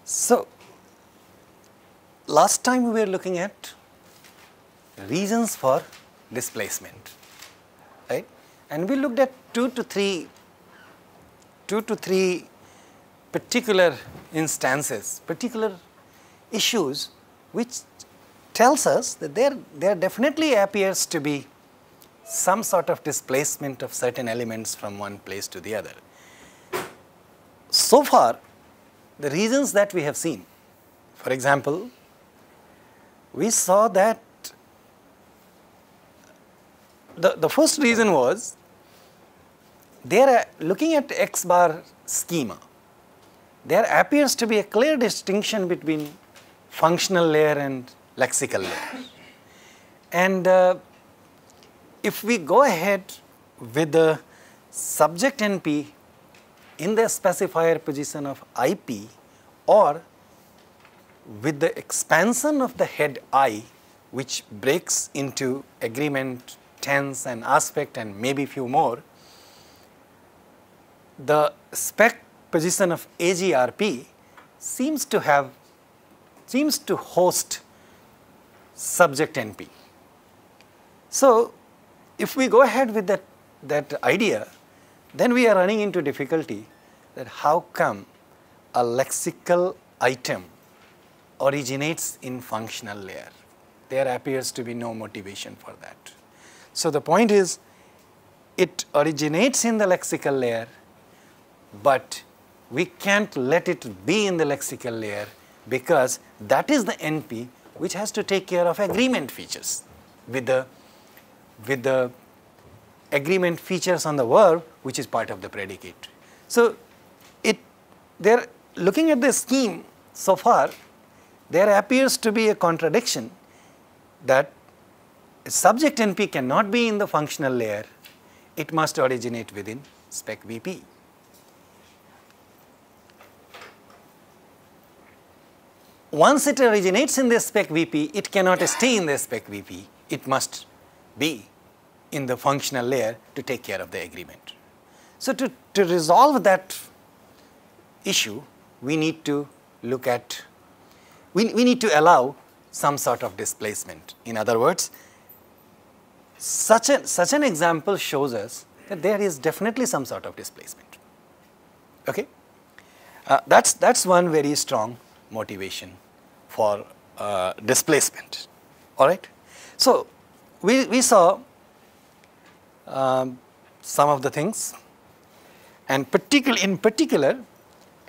So, last time we were looking at reasons for displacement, right? And we looked at two to three particular instances, particular issues which tells us that there definitely appears to be some sort of displacement of certain elements from one place to the other. So far, the reasons that we have seen, for example, we saw that the first reason was looking at X bar schema, there appears to be a clear distinction between functional layer and lexical layer. And if we go ahead with the subject NP in the specifier position of IP, or with the expansion of the head I, which breaks into agreement, tense and aspect and maybe few more, the spec position of AGRP seems to host subject NP. So, if we go ahead with that idea, then we are running into difficulty that how come a lexical item originates in functional layer. There appears to be no motivation for that. So, the point is it originates in the lexical layer, but we can't let it be in the lexical layer because that is the NP which has to take care of agreement features with the agreement features on the verb which is part of the predicate. So, they're looking at the scheme so far, there appears to be a contradiction that subject NP cannot be in the functional layer, it must originate within spec VP. Once it originates in the spec VP, it cannot stay in the spec VP, it must be in the functional layer to take care of the agreement. So, to resolve that issue, we need to look at, we need to allow some sort of displacement. In other words, such an example shows us that there is definitely some sort of displacement. Okay? That's one very strong motivation for displacement. All right? So, we saw some of the things, and in particular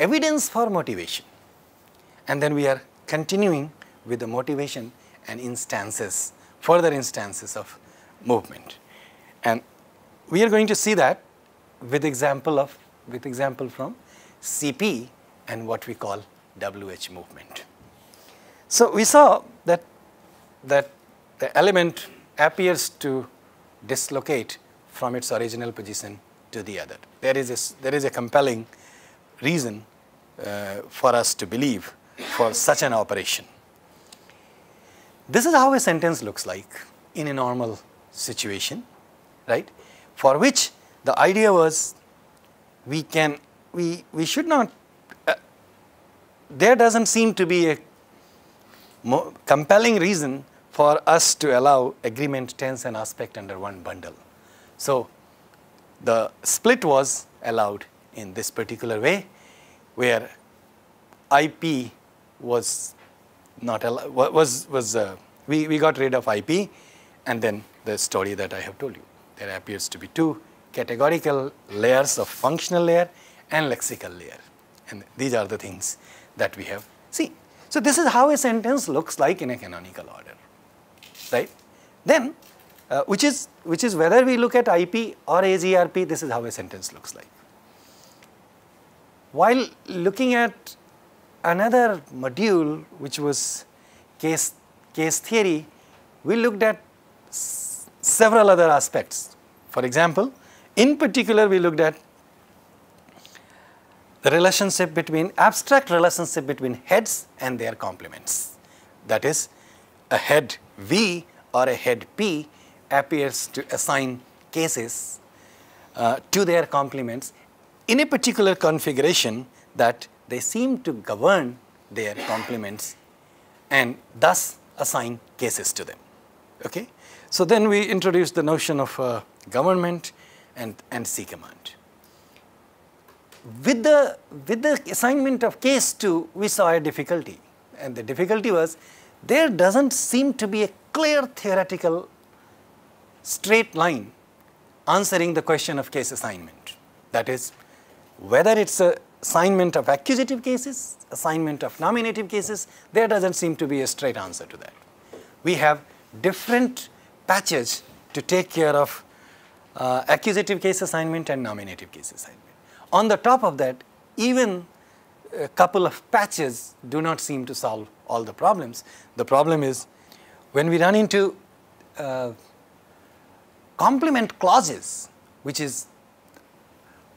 evidence for motivation, and then we are continuing with the motivation and instances, further instances of movement, and we are going to see that with example from CP and what we call WH movement. So, we saw that the element appears to dislocate from its original position to the other. There is a compelling reason for us to believe for such an operation. This is how a sentence looks like in a normal situation, right? For which the idea was we should not, there doesn't seem to be a compelling reason for us to allow agreement, tense and aspect under one bundle. So, the split was allowed in this particular way, where IP was not allowed, we got rid of IP, and then the story that I have told you. There appears to be two categorical layers of functional layer and lexical layer, and these are the things that we have seen. So, this is how a sentence looks like in a canonical order, right? Then, which is whether we look at IP or AGRP, this is how a sentence looks like. While looking at another module which was case theory, we looked at several other aspects. For example, in particular we looked at the relationship between, abstract relationship between heads and their complements. That is, a head V or a head P appears to assign cases to their complements in a particular configuration that they seem to govern their complements and thus assign cases to them. Okay? So then we introduced the notion of government and C command. With the assignment of case 2, we saw a difficulty, and the difficulty was there doesn't seem to be a clear theoretical straight line answering the question of case assignment. That is, whether it's a assignment of accusative cases, assignment of nominative cases, there doesn't seem to be a straight answer to that. We have different patches to take care of accusative case assignment and nominative case assignment. On the top of that, even a couple of patches do not seem to solve all the problems. The problem is when we run into complement clauses, which is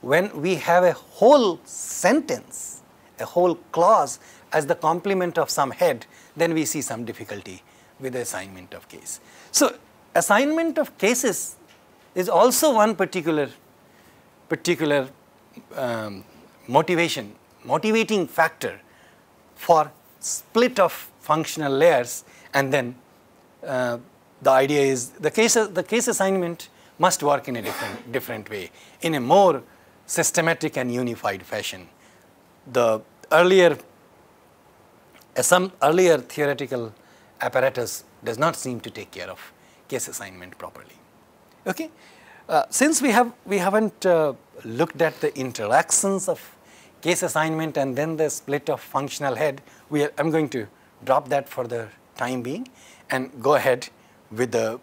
when we have a whole sentence, a whole clause as the complement of some head, then we see some difficulty with the assignment of case. So assignment of cases is also one particular motivating factor for split of functional layers, and then the idea is the case assignment must work in a different way, in a more systematic and unified fashion. Some earlier theoretical apparatus does not seem to take care of case assignment properly. Okay? Since we haven't looked at the interactions of case assignment and then the split of functional head, I'm going to drop that for the time being and go ahead with the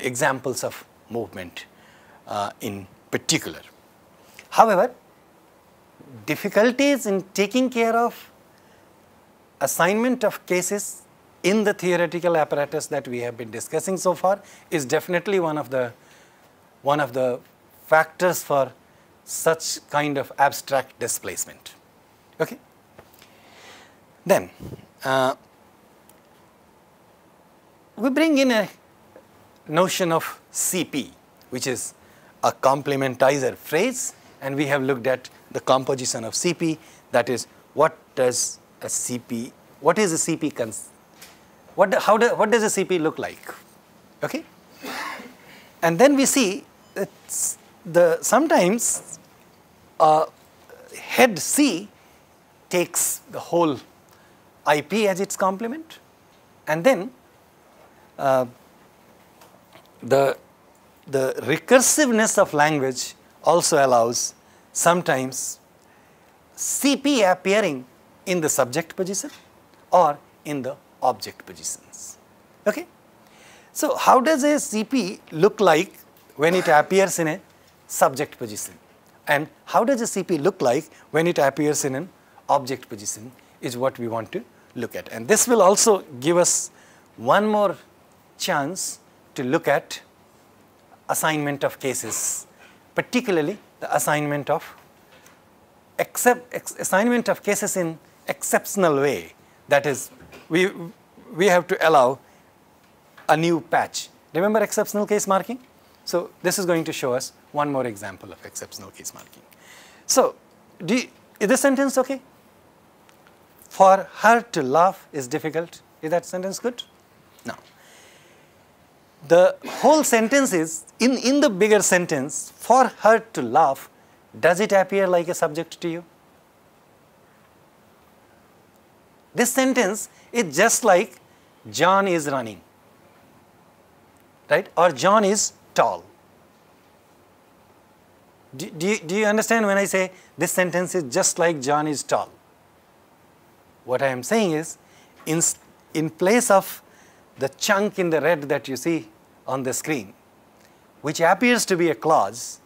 examples of movement in particular. However, difficulties in taking care of assignment of cases in the theoretical apparatus that we have been discussing so far is definitely one of the factors for such kind of abstract displacement. Okay? Then we bring in a notion of CP, which is a complementizer phrase, and we have looked at the composition of CP. That is, what is a CP what does a CP look like? Okay? And then we see that sometimes head C takes the whole IP as its complement, and then the recursiveness of language also allows sometimes CP appearing in the subject position or in the object positions. Okay? So how does a CP look like when it appears in a subject position, and how does a CP look like when it appears in an object position is what we want to look at. And this will also give us one more chance to look at assignment of cases, particularly the assignment of cases in exceptional way. That is, we have to allow a new patch. Remember exceptional case marking? So this is going to show us one more example of exceptional case marking. So is this sentence okay? For her to laugh is difficult. Is that sentence good? No. The whole sentence is, in the bigger sentence, for her to laugh, does it appear like a subject to you? This sentence is just like John is running, right? Or John is tall. Do you understand when I say this sentence is just like John is tall? What I am saying is, in place of the chunk in the red that you see on the screen, which appears to be a clause,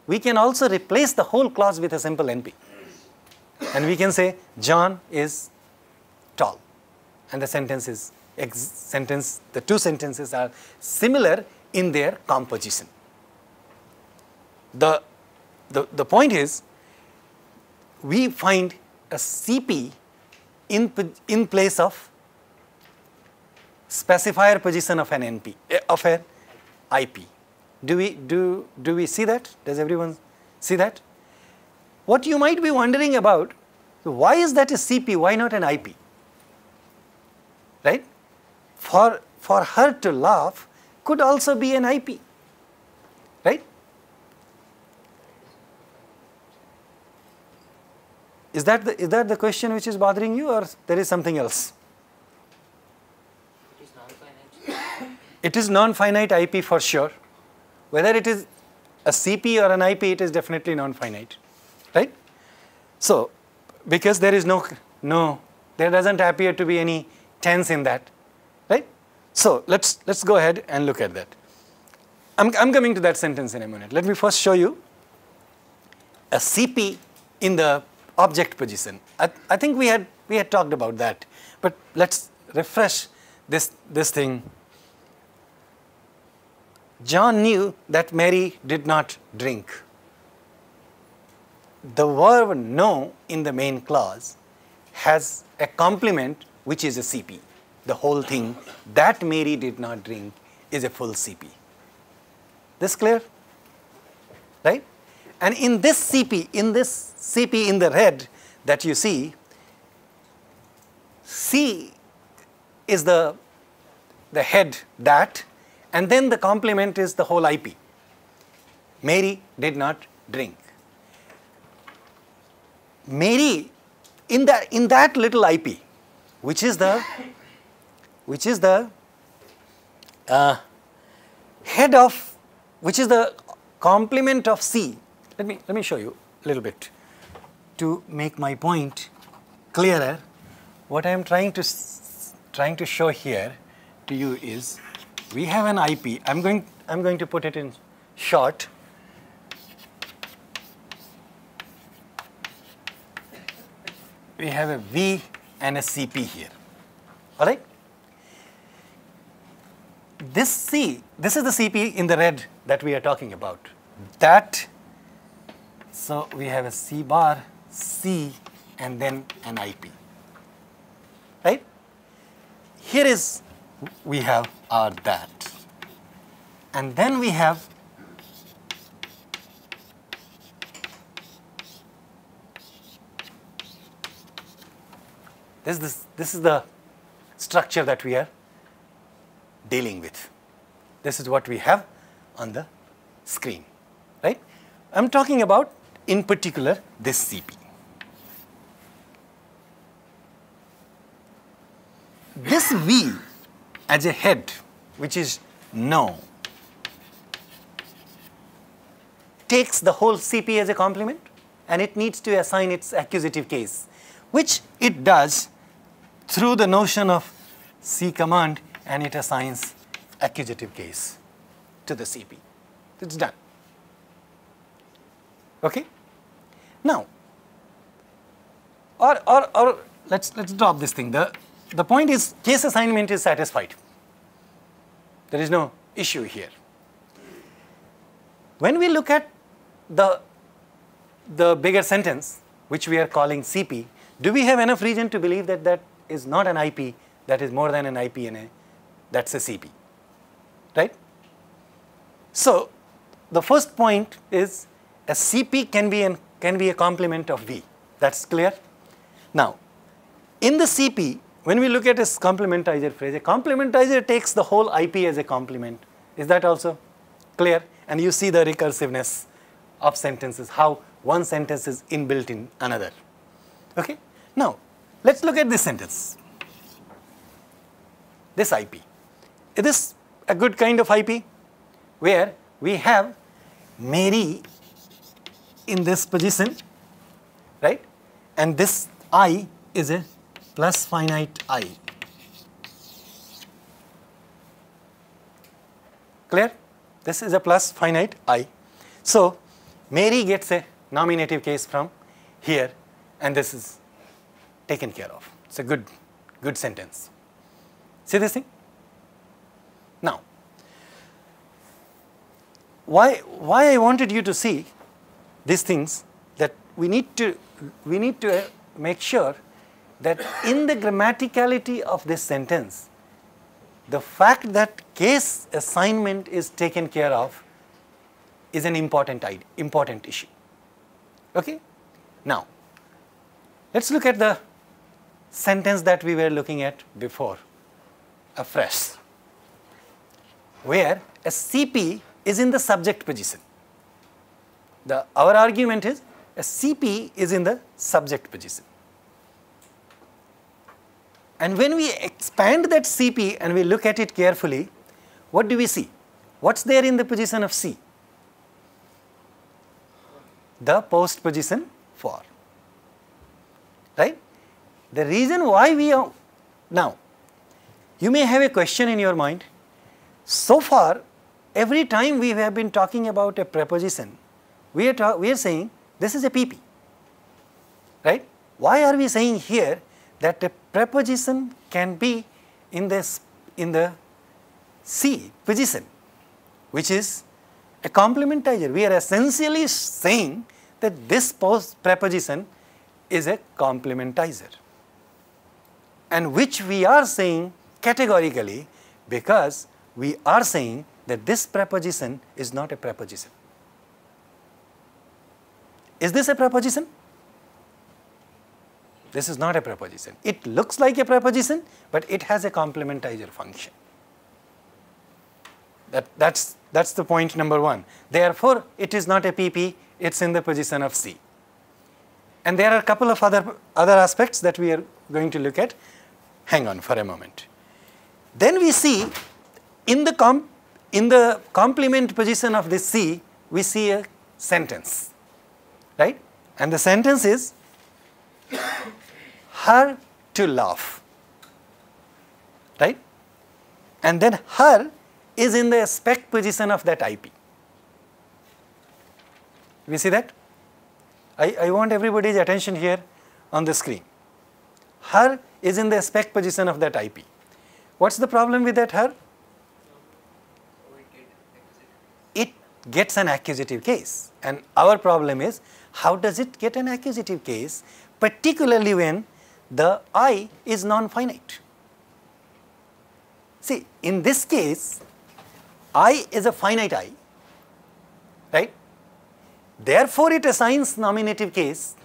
we can also replace the whole clause with a simple NP. And we can say John is tall. And the the two sentences are similar in their composition. The point is, we find a CP in place of specifier position of an NP, of an IP. Do we see that? Does everyone see that? What you might be wondering about So why is that a CP? Why not an IP? Right? For her to laugh could also be an IP. Right? Is that the question which is bothering you, or there is something else? It is non-finite. It is non-finite IP for sure. Whether it is a CP or an IP, it is definitely non-finite, right? So, because there is there doesn't appear to be any tense in that, right? So let's go ahead and look at that. I'm coming to that sentence in a minute. Let me first show you a CP in the object position. I think we had talked about that, but let's refresh this thing. John knew that Mary did not drink. The verb know in the main clause has a complement which is a CP. The whole thing, that Mary did not drink, is a full CP. This clear? Right? And in this CP in the red that you see, C is the head, that, and then the complement is the whole IP. Mary did not drink. Mary, in that little IP, which is the head of, which is the complement of C. Let me show you a little bit to make my point clearer. What I am trying to show here to you is, we have an IP. I'm going to put it in short. We have a V and a CP here. All right? This C, this is the CP in the red that we are talking about. That, so we have a C bar, C, and then an IP. Right? Here is, we have our that. And then we have this is the structure that we are dealing with. This is what we have on the screen, right? I'm talking about, in particular, this CP. This V as a head, which is no, takes the whole CP as a complement, and it needs to assign its accusative case, which it does through the notion of C command, and it assigns accusative case to the CP. It's done. Okay? Now, or let's drop this thing. The point is, case assignment is satisfied. There is no issue here. When we look at the bigger sentence, which we are calling CP, do we have enough reason to believe that that is not an IP, that is more than an IP and that's a CP, right? So the first point is, a CP can be a complement of V. That's clear. Now, in the CP, when we look at this complementizer phrase, a complementizer takes the whole IP as a complement. Is that also clear? And you see the recursiveness of sentences, how one sentence is inbuilt in another. Okay? Now, let's look at this sentence. This IP. Is this a good kind of IP? Where we have Mary in this position, right? And this I is a plus finite I. Clear? This is a plus finite I. So Mary gets a nominative case from here, and this is taken care of. It's a good sentence. See this thing? Now, why I wanted you to see these things, that we need to make sure that in the grammaticality of this sentence, the fact that case assignment is taken care of is an important issue. Okay? Now, Let's look at the sentence that we were looking at before, afresh, where a CP is in the subject position. Our argument is a CP is in the subject position. And when we expand that CP and we look at it carefully, what do we see? What's there in the position of C? The post position for, right? The reason why we are, now, you may have a question in your mind. So far, every time we have been talking about a preposition, we are saying this is a PP, right? Why are we saying here that a preposition can be in the C position, which is a complementizer? We are essentially saying that this preposition is a complementizer, and which we are saying categorically because we are saying that this preposition is not a preposition. Is this a preposition? This is not a preposition. It looks like a preposition, but it has a complementizer function. That's the point number one. Therefore, it is not a PP, it's in the position of C. And there are a couple of other aspects that we are going to look at. Hang on for a moment. Then we see in the complement position of this C, we see a sentence, right? And the sentence is her to laugh, right? And then her is in the spec position of that IP. We see that? I want everybody's attention here on the screen. Her is in the spec position of that IP. What's the problem with that her? It gets an accusative case, and our problem is how does it get an accusative case, particularly when the I is non-finite. See, in this case, I is a finite I, right? Therefore, it assigns nominative case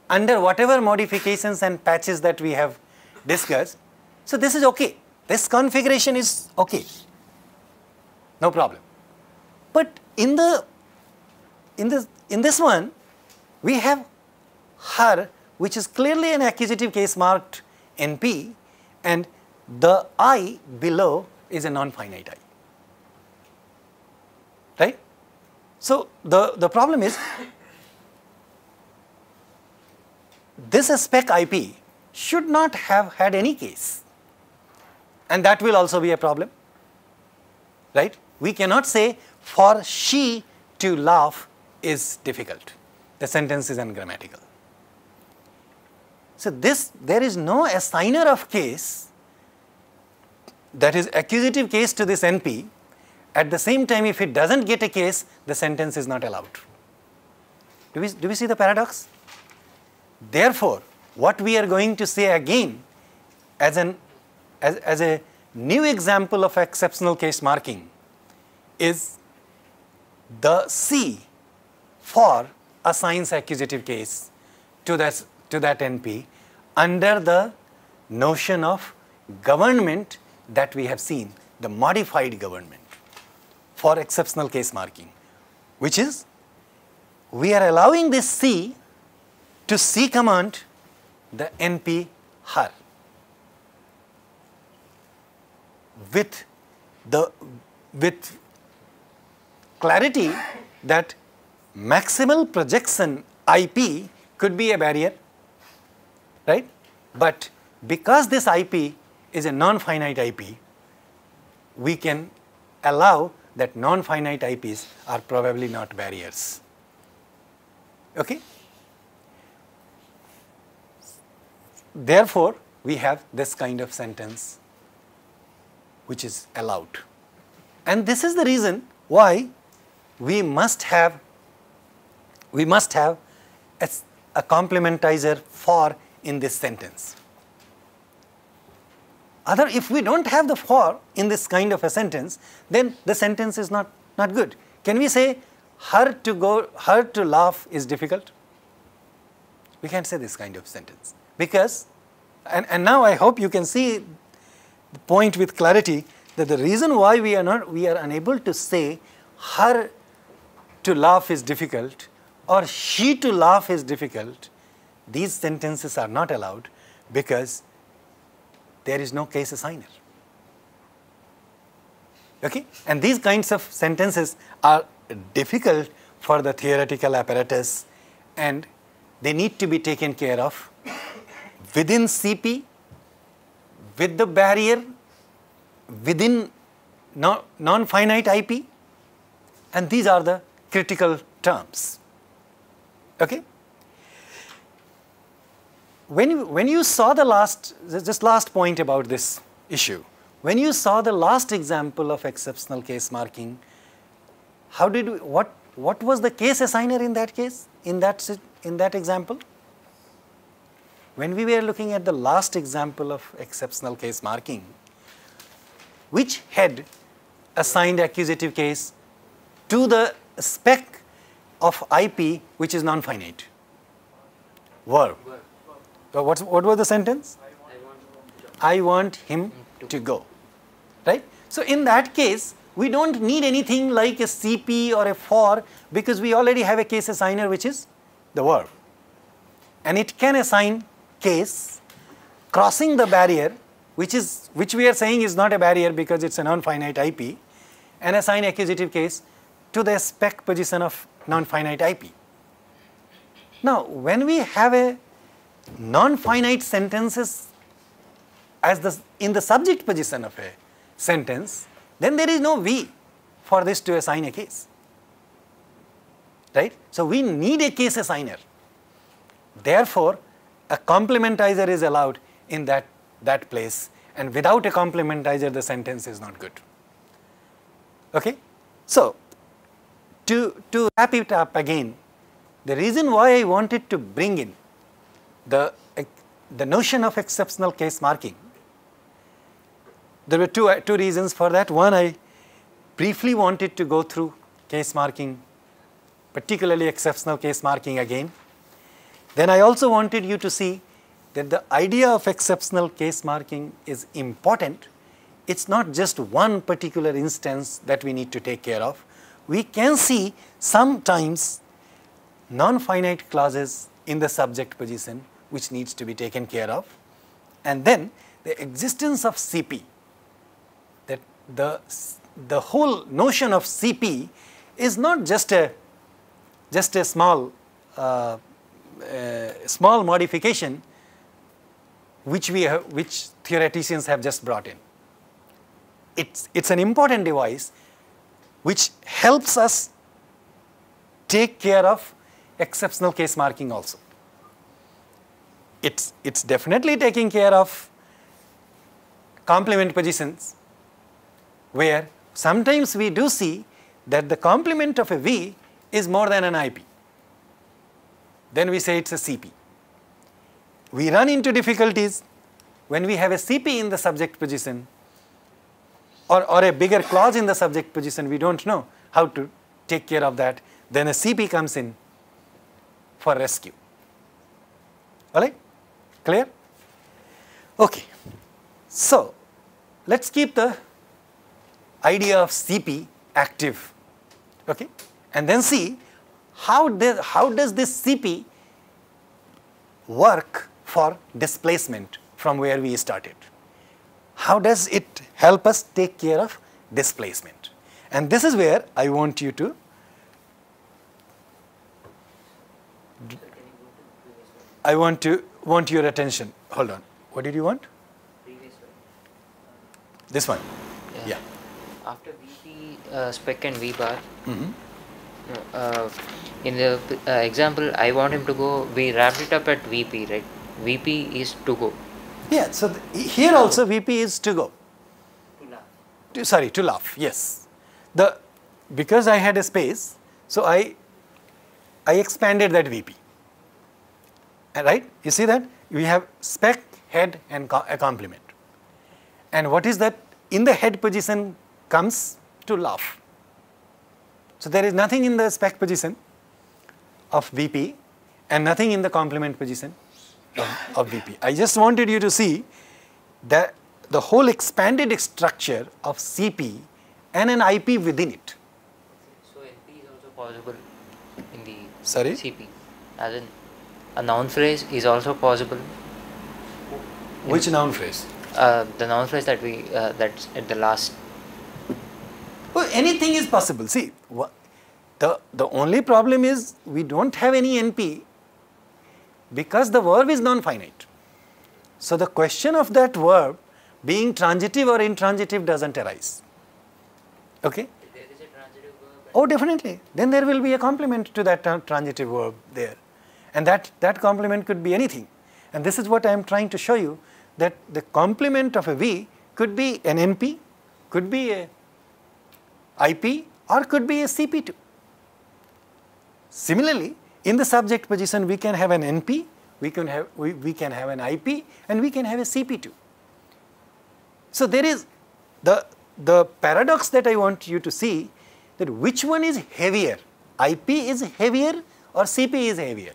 under whatever modifications and patches that we have discussed. So, this is okay. This configuration is okay, no problem. But in this one, we have her, which is clearly an accusative case marked NP, and the I below is a non-finite I, right? So, the problem is this spec IP should not have had any case, and that will also be a problem, right? We cannot say for she to laugh is difficult. The sentence is ungrammatical. So, there is no assigner of case that is accusative case to this NP. At the same time, if it does not get a case, the sentence is not allowed. Do we see the paradox? Therefore, what we are going to say again as a new example of exceptional case marking is the C for assigns accusative case to that NP under the notion of government that we have seen, the modified government for exceptional case marking, which is we are allowing this C to C command the NP her with clarity that maximal projection IP could be a barrier, right? But because this IP is a non-finite IP, we can allow that non-finite IPs are probably not barriers. Okay? Therefore, we have this kind of sentence which is allowed. And this is the reason why we must have a complementizer for in this sentence. If we don't have the for in this kind of a sentence, then the sentence is not good. Can we say her to laugh is difficult? We can't say this kind of sentence because, and now I hope you can see the point with clarity that the reason why we are unable to say her to laugh is difficult or she to laugh is difficult, these sentences are not allowed because there is no case assigner. Okay? And these kinds of sentences are difficult for the theoretical apparatus and they need to be taken care of within CP, with the barrier, within non-finite IP, and these are the critical terms. Okay? When you saw the last point about this issue, when you saw the last example of exceptional case marking, what was the case assigner in that case, in that example? When we were looking at the last example of exceptional case marking, which head assigned accusative case to the spec of IP which is non-finite? Verb. So what was the sentence? I want him to go. Right? So in that case, we don't need anything like a CP or a for because we already have a case assigner which is the verb. And it can assign case crossing the barrier which we are saying is not a barrier because it's a non-finite IP, and assign accusative case to the spec position of non-finite IP. Now, when we have a non-finite sentences in the subject position of a sentence, then there is no V for this to assign a case. Right? So, we need a case assigner. Therefore, a complementizer is allowed in that place, and without a complementizer the sentence is not good. Okay? So, to wrap it up again, the reason why I wanted to bring in the notion of exceptional case marking, there were two reasons for that. One, I briefly wanted to go through case marking, particularly exceptional case marking again. Then I also wanted you to see that the idea of exceptional case marking is important. It's not just one particular instance that we need to take care of. We can see sometimes non-finite clauses in the subject position which needs to be taken care of, and then the existence of CP, that the whole notion of CP is not just a small small modification which theoreticians have just brought in. It's an important device which helps us take care of exceptional case marking also. It's definitely taking care of complement positions where sometimes we do see that the complement of a V is more than an IP. Then we say it's a CP. We run into difficulties when we have a CP in the subject position or a bigger clause in the subject position. We don't know how to take care of that. Then a CP comes in for rescue. All right? Clear? Okay. So, let's keep the idea of CP active. Okay? And then see how does this CP work for displacement from where we started. How does it help us take care of displacement? And this is where I want you to want your attention. Hold on. What did you want? Previous one. This one. Yeah. After VP spec and V bar, Mm-hmm. in the example, I want him to go. We wrapped it up at VP, right? VP is to go. Yeah. So here also VP is to go. To laugh. To laugh. Yes. Because I had a space, so I expanded that VP. Right? You see that? We have spec, head and a complement. And what is that? In the head position comes to laugh. So there is nothing in the spec position of VP, and nothing in the complement position of VP. I just wanted you to see that the whole expanded structure of CP and an IP within it. So NP is also possible in the Sorry? CP. As in a noun phrase is also possible. Which noun phrase? The noun phrase that that's at the last. Well, anything is possible. See, the only problem is we don't have any NP because the verb is non-finite. So the question of that verb being transitive or intransitive doesn't arise. Okay? There is a transitive verb. Oh, definitely. Then there will be a complement to that transitive verb there. And that complement could be anything. And this is what I am trying to show you, that the complement of a V could be an NP, could be a IP, or could be a CP2. Similarly, in the subject position, we can have an NP, we can have an IP, and we can have a CP2. So there is the paradox that I want you to see, that which one is heavier, IP is heavier or CP is heavier?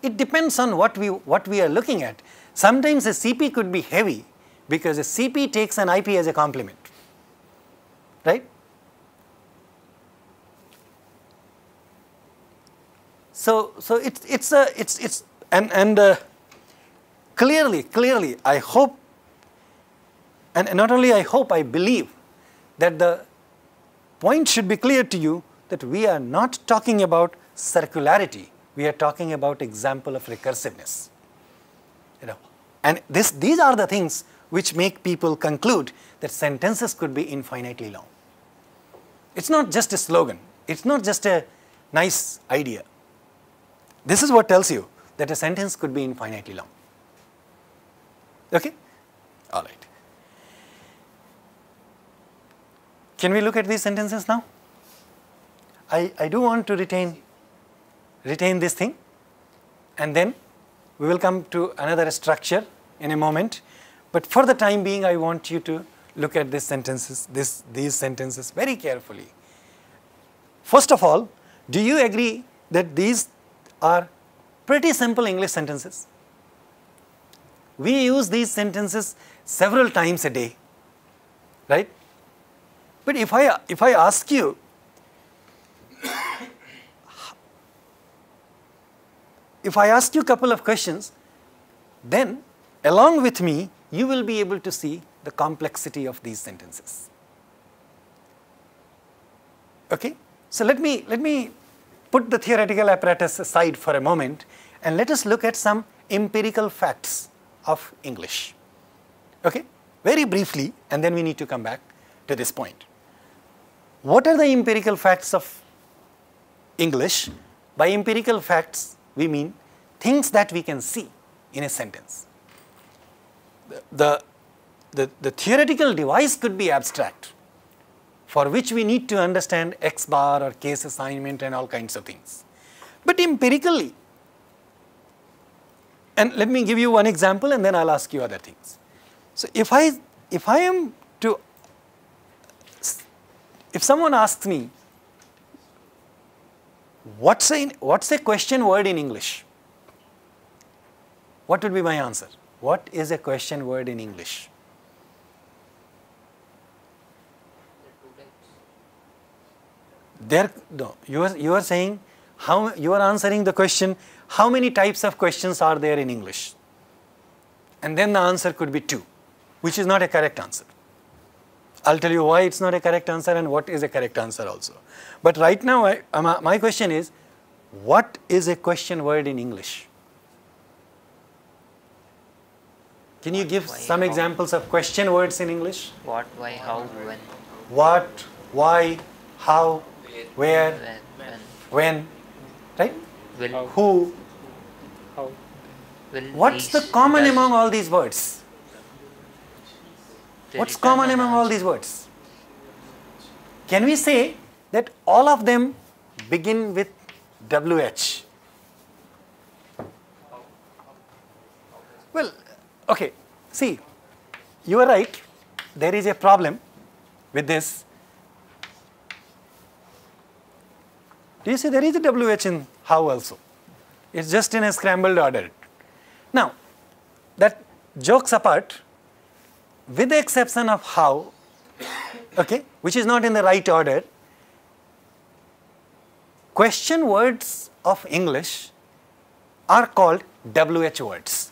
It depends on what we are looking at. Sometimes a CP could be heavy because a CP takes an IP as a complement, right? So it's clearly I hope, and not only I hope, I believe that the point should be clear to you that we are not talking about circularity. We are talking about example of recursiveness. And these are the things which make people conclude that sentences could be infinitely long. It's not just a slogan. It's not just a nice idea. This is what tells you that a sentence could be infinitely long. Okay? All right. Can we look at these sentences now? I do want to retain this thing, and then we will come to another structure in a moment. But for the time being, I want you to look at these sentences very carefully. First of all, do you agree that these are pretty simple English sentences? We use these sentences several times a day, right? But if I ask you, a couple of questions, then along with me, you will be able to see the complexity of these sentences. Okay? So let me put the theoretical apparatus aside for a moment, and let us look at some empirical facts of English. Okay? Very briefly, and then we need to come back to this point. What are the empirical facts of English? By empirical facts, we mean things that we can see in a sentence. The theoretical device could be abstract, for which we need to understand X bar or case assignment and all kinds of things. But empirically, and let me give you one example and then I'll ask you other things. So if someone asks me, what's a question word in English? What would be my answer? What is a question word in English? You are saying, you are answering the question, how many types of questions are there in English? And then the answer could be 2, which is not a correct answer. I'll tell you why it's not a correct answer and what is a correct answer also. But right now, my question is, what is a question word in English? Can you give some examples of question words in English? What, why, how, when. What, why, how, where, when, right? Will. Who. How? Will. What's the Is, common does. among all these words? The What's return common and among all answer. these words? Can we say that all of them begin with WH? Well, okay, see, you are right, there is a problem with this. Do you see there is a WH in how also? It's just in a scrambled order. Now, that jokes apart, with the exception of how, okay, which is not in the right order, question words of English are called WH words.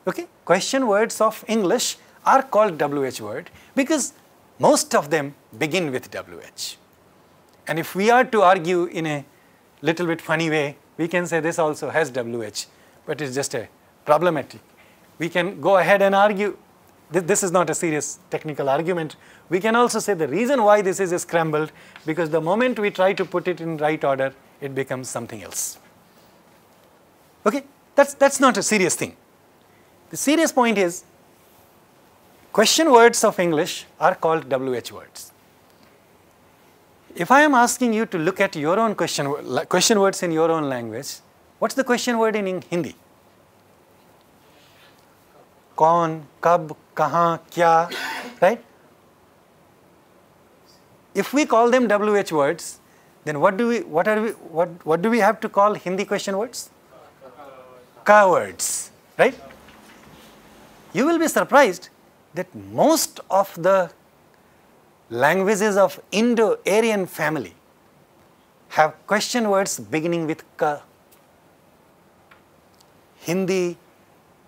Okay, question words of English are called WH word because most of them begin with WH. And if we are to argue in a little bit funny way, we can say this also has WH, but it's just a problematic. We can go ahead and argue, this is not a serious technical argument. We can also say the reason why this is scrambled, because the moment we try to put it in right order, it becomes something else. Okay, that's not a serious thing. The serious point is, question words of English are called WH words. If I am asking you to look at your own question words in your own language, what's the question word in Hindi? Kaun, kab, kahan, kya, right? If we call them WH words, then what do we have to call Hindi question words? Ka words, right? You will be surprised that most of the languages of Indo-Aryan family have question words beginning with ka. Hindi,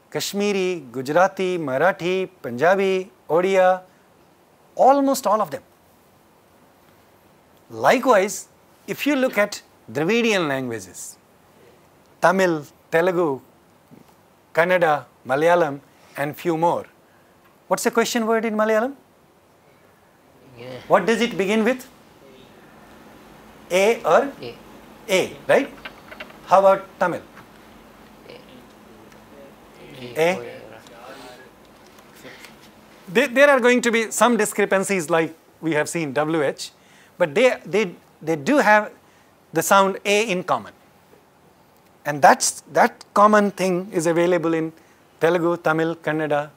Kashmiri, Gujarati, Marathi, Punjabi, Odia, almost all of them. Likewise, if you look at Dravidian languages, Tamil, Telugu, Kannada, Malayalam, and few more. What's the question word in Malayalam? Yeah. What does it begin with? A or? A, right? How about Tamil? A? There are going to be some discrepancies like we have seen WH, but they do have the sound A in common. And that common thing is available in Telugu, Tamil, Kannada,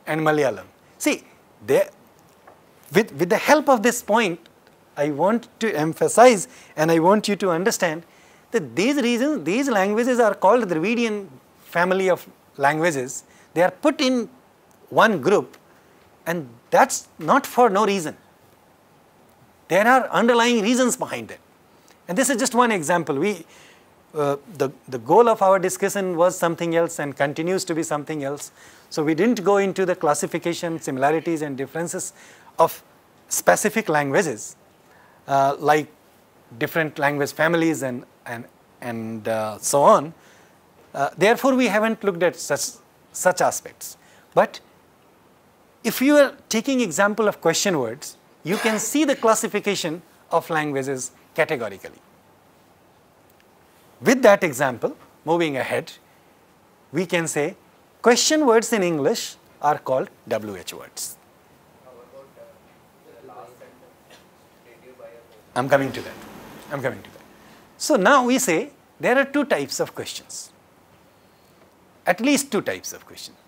and Malayalam. See, with the help of this point, I want to emphasize and I want you to understand that these languages are called the Dravidian family of languages. They are put in one group, and that's not for no reason. There are underlying reasons behind it. And this is just one example. The goal of our discussion was something else and continues to be something else. So we didn't go into the classification, similarities and differences of specific languages like different language families and so on. Therefore, we haven't looked at such aspects. But if you are taking example of question words, you can see the classification of languages categorically. With that example, moving ahead, we can say question words in English are called WH words. I'm coming to that. So now we say there are two types of questions. At least two types of questions.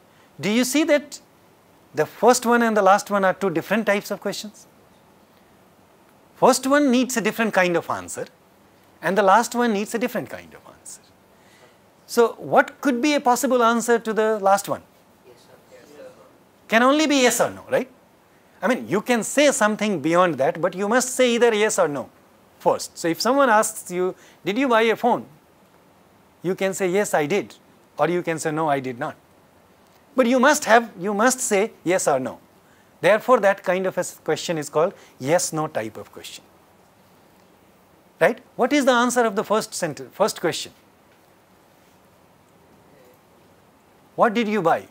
Do you see that the first one and the last one are two different types of questions? First one needs a different kind of answer, and the last one needs a different kind of answer. So what could be a possible answer to the last one? Yes, sir. Can only be yes or no, right? I mean, you can say something beyond that, but you must say either yes or no first. So if someone asks you, did you buy a phone? You can say, yes, I did. Or you can say, no, I did not. But you must say yes or no. Therefore, that kind of a question is called yes-no type of question. Right? What is the answer of the first question? What did you buy?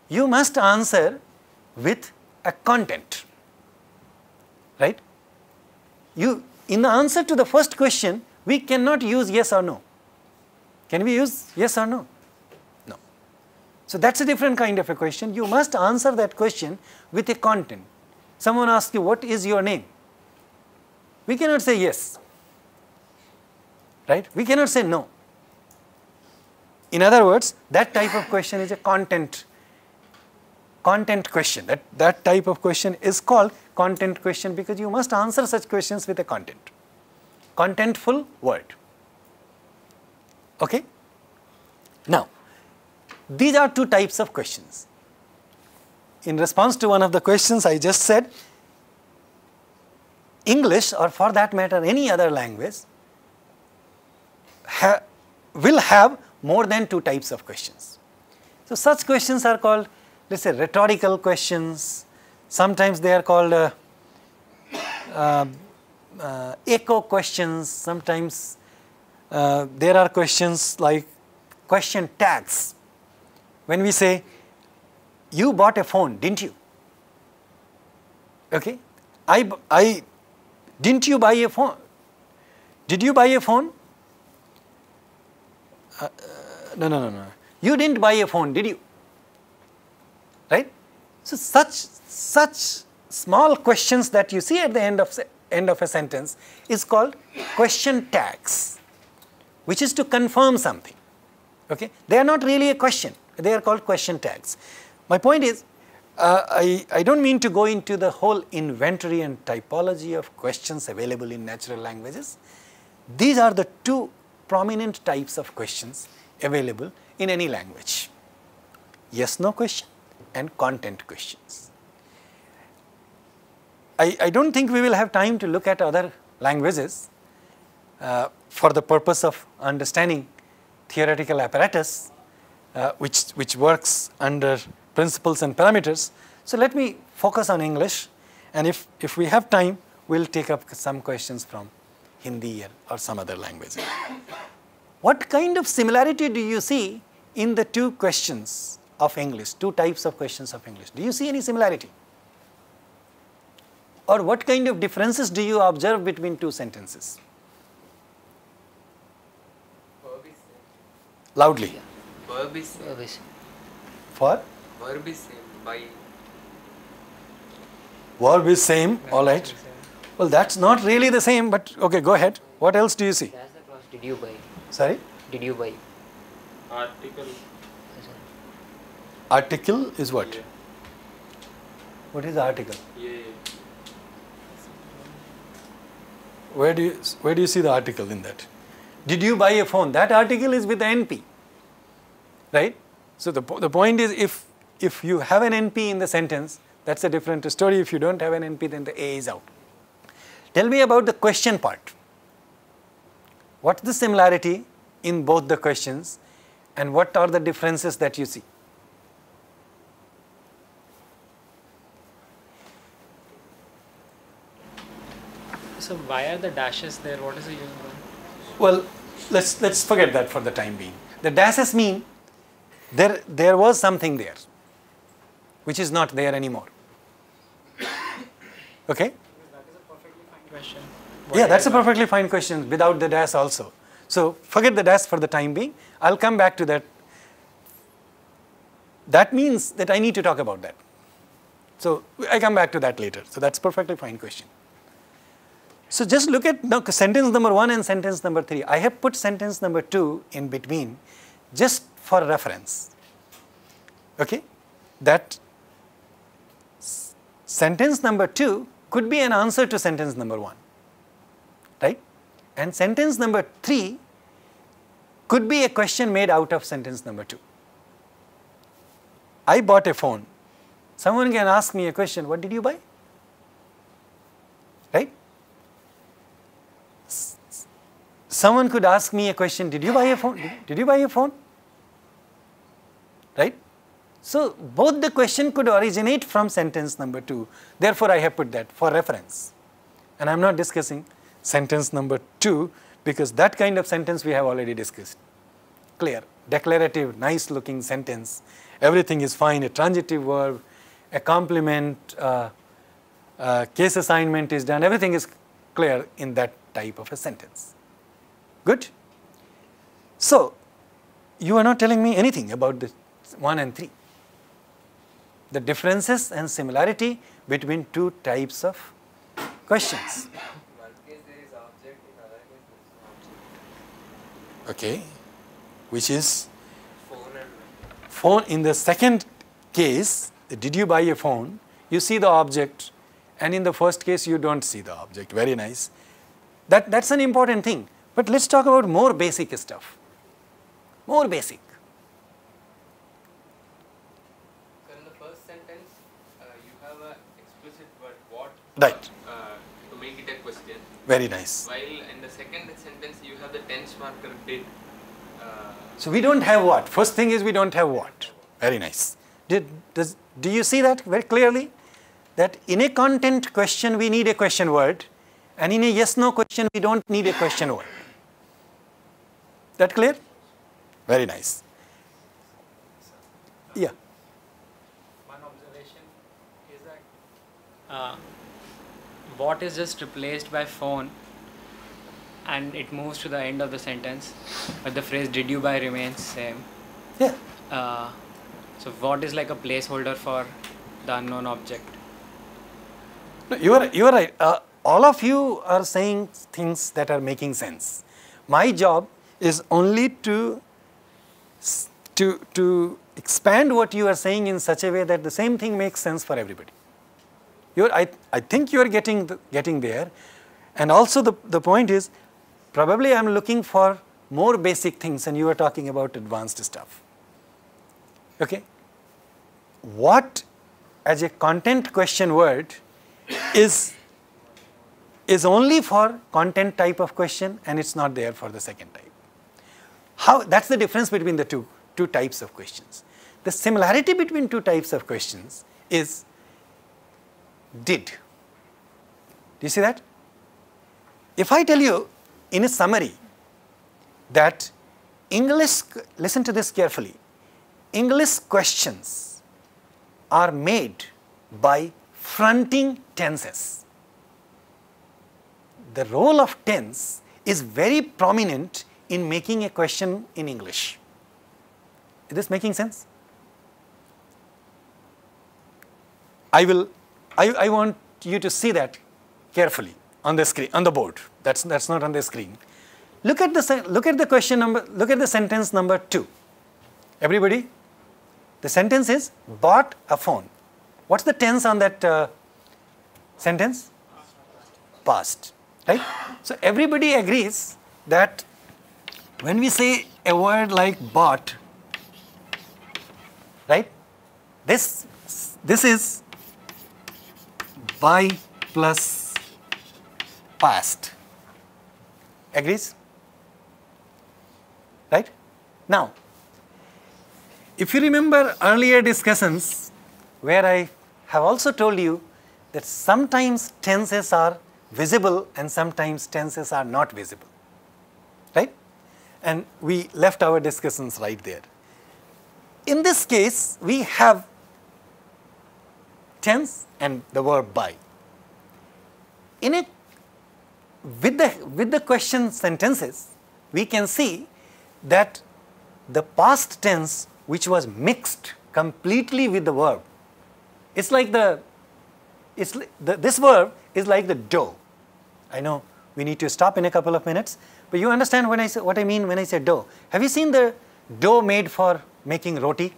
You must answer with a content. Right? In the answer to the first question, we cannot use yes or no. Can we use yes or no? No. So that's a different kind of a question. You must answer that question with a content. Someone asks you, what is your name? We cannot say yes. Right? We cannot say no. In other words, that type of question is a content content question. That type of question is called content question because you must answer such questions with a content. Contentful word. Okay? Now, these are two types of questions. In response to one of the questions I just said, English, or for that matter any other language, will have more than two types of questions. So such questions are called, let's say, rhetorical questions. Sometimes they are called echo questions. Sometimes there are questions like question tags. When we say, you bought a phone, didn't you? Okay. Didn't you buy a phone? Did you buy a phone? No. You didn't buy a phone, did you? Right? So such small questions that you see at the end of a sentence is called question tags, which is to confirm something. Okay? They are not really a question. They are called question tags. My point is, I don't mean to go into the whole inventory and typology of questions available in natural languages. These are the two prominent types of questions available in any language: yes/no question and content questions. I don't think we will have time to look at other languages for the purpose of understanding theoretical apparatus which works under principles and parameters. So let me focus on English, and if we have time, we'll take up some questions from Hindi or some other language. What kind of similarity do you see in the two questions of English, two types of questions of English? Do you see any similarity? Or what kind of differences do you observe between two sentences? Verb is same. Loudly. Verb is same. For? Verb is same. By. Verb is same, all right. Well, that's not really the same, but okay, go ahead. What else do you see? That's the clause. Did you buy? Sorry? Did you buy? Article. Article is what? Yeah. What is the article? Yeah. Where do you see the article in that? Did you buy a phone? That article is with the NP, right? So the point is, if you have an NP in the sentence, that's a different story. If you don't have an NP, then the A is out. Tell me about the question part. What's the similarity in both the questions, and what are the differences that you see? So why are the dashes there? What is the use of them? Well, let's forget that for the time being. The dashes mean there was something there, which is not there anymore. Okay? That is a perfectly fine question. Yeah, that's a perfectly fine question without the dash also. So forget the dash for the time being. I'll come back to that. That means that I need to talk about that. So I come back to that later. So that's perfectly fine question. So just look at now sentence number 1 and sentence number 3. I have put sentence number 2 in between just for reference. Okay? That sentence number 2 could be an answer to sentence number 1. Right? And sentence number 3 could be a question made out of sentence number 2. I bought a phone. Someone can ask me a question, what did you buy? Right? Someone could ask me a question, did you buy a phone? Did you buy a phone? Right? So both the question could originate from sentence number 2. Therefore, I have put that for reference. And I am not discussing sentence number 2 because that kind of sentence we have already discussed. Clear, declarative, nice looking sentence. Everything is fine, a transitive verb, a complement, case assignment is done. Everything is clear in that type of a sentence. Good? So, you are not telling me anything about the 1 and 3. The differences and similarity between two types of questions. One case there is object, in other case there is no object. Okay, which is Phone and phone. In the second case, did you buy a phone? You see the object, and in the first case you don't see the object. Very nice. That's an important thing. But let's talk about more basic stuff. More basic. So in the first sentence, you have an explicit word what Right. to make it a question. Very nice. While in the second sentence, you have the tense marker did. So we don't have what? First thing is we don't have what. Very nice. Do you see that very clearly? That in a content question we need a question word, and in a yes-no question we don't need a question word. That clear? Very nice. Yeah. One observation is that what is just replaced by phone and it moves to the end of the sentence, but the phrase did you buy remains same. Yeah. So what is like a placeholder for the unknown object? No, you are right. All of you are saying things that are making sense. My job is only to expand what you are saying in such a way that the same thing makes sense for everybody. I think you are getting there, and also the point is probably I am looking for more basic things, and you are talking about advanced stuff. Okay. What as a content question word is only for content type of question, and it's not there for the second type. That's the difference between the two types of questions. The similarity between two types of questions is did. Do you see that? If I tell you in a summary that English, listen to this carefully, English questions are made by fronting tenses. The role of tense is very prominent in making a question in English. Is this making sense? I want you to see that carefully on the screen, on the board. That's not on the screen. Look at the question number. Look at the sentence number 2. Everybody, the sentence is bought a phone. What's the tense on that sentence? Past. Right? So everybody agrees that when we say a word like bought, right? This is buy plus past. Agrees? Right? Now, if you remember earlier discussions where I have also told you that sometimes tenses are visible and sometimes tenses are not visible, right? And we left our discussions right there. In this case, we have tense and the verb buy. With the question sentences, we can see that the past tense, which was mixed completely with the verb, it's like this verb is like the dough. I know we need to stop in a couple of minutes, but you understand what I mean when I say dough. Have you seen the dough made for making roti?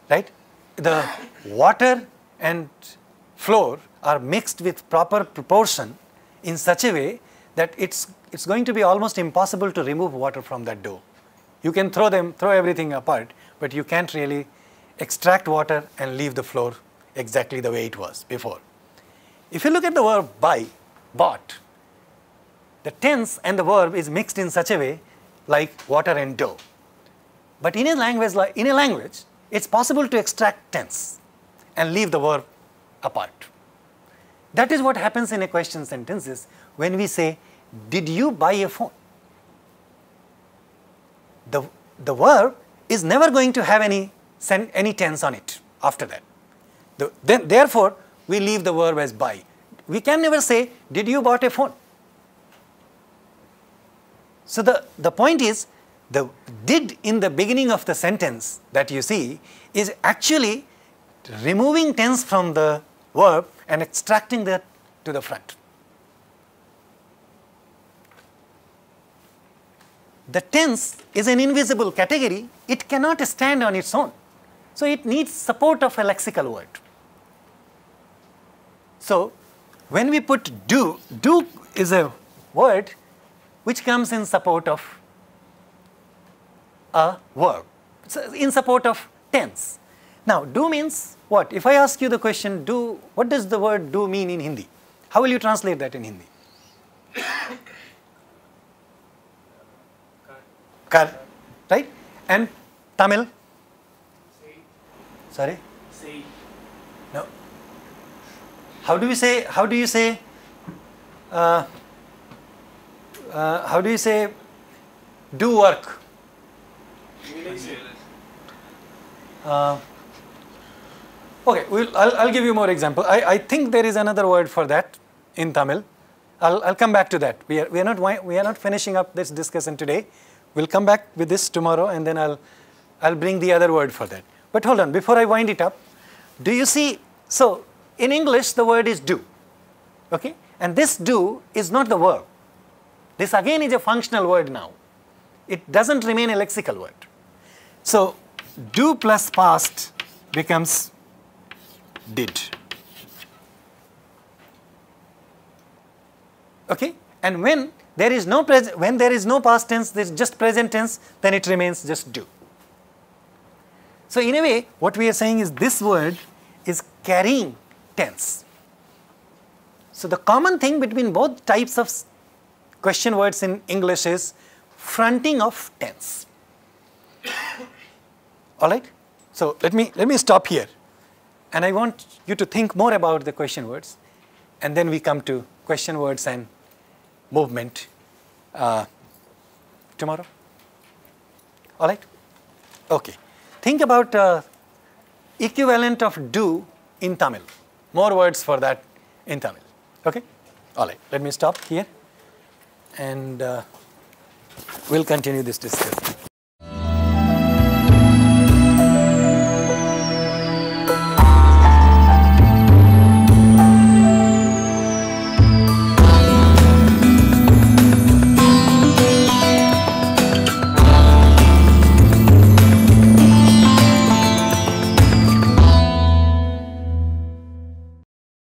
Right? The water and flour are mixed with proper proportion in such a way that it's going to be almost impossible to remove water from that dough. You can throw everything apart, but you can't really extract water and leave the flour exactly the way it was before. If you look at the verb buy, bought, the tense and the verb is mixed in such a way like water and dough. But in a language, it's possible to extract tense and leave the verb apart. That is what happens in a question sentences when we say, did you buy a phone? The verb is never going to have any tense on it after that. Therefore, we leave the verb as buy. We can never say, did you bought a phone? So the point is, the did in the beginning of the sentence that you see is actually removing tense from the verb and extracting that to the front. The tense is an invisible category. It cannot stand on its own. So it needs support of a lexical word. So when we put do, do is a word which comes in support of a verb, so in support of tense. Now do means what? If I ask you the question do, what does the word do mean in Hindi? How will you translate that in Hindi? Kar, right? And Tamil? Sorry? No. How do you say do work? Okay, I'll give you more example. I think there is another word for that in Tamil. I'll come back to that. We are not finishing up this discussion today. We'll come back with this tomorrow, and then I'll bring the other word for that. But hold on, before I wind it up, do you see? So in English the word is do, okay, and this do is not the verb. This again is a functional word now. It doesn't remain a lexical word. So do plus past becomes did. Okay, and when there is no past tense, there is just present tense, then it remains just do. So in a way, what we are saying is this word is carrying tense. So the common thing between both types of question words in English is fronting of tense. All right. So let me stop here, and I want you to think more about the question words, and then we come to question words and movement tomorrow. All right. Okay. Think about equivalent of do in Tamil. More words for that in Tamil. Okay? All right. Let me stop here, and we'll continue this discussion.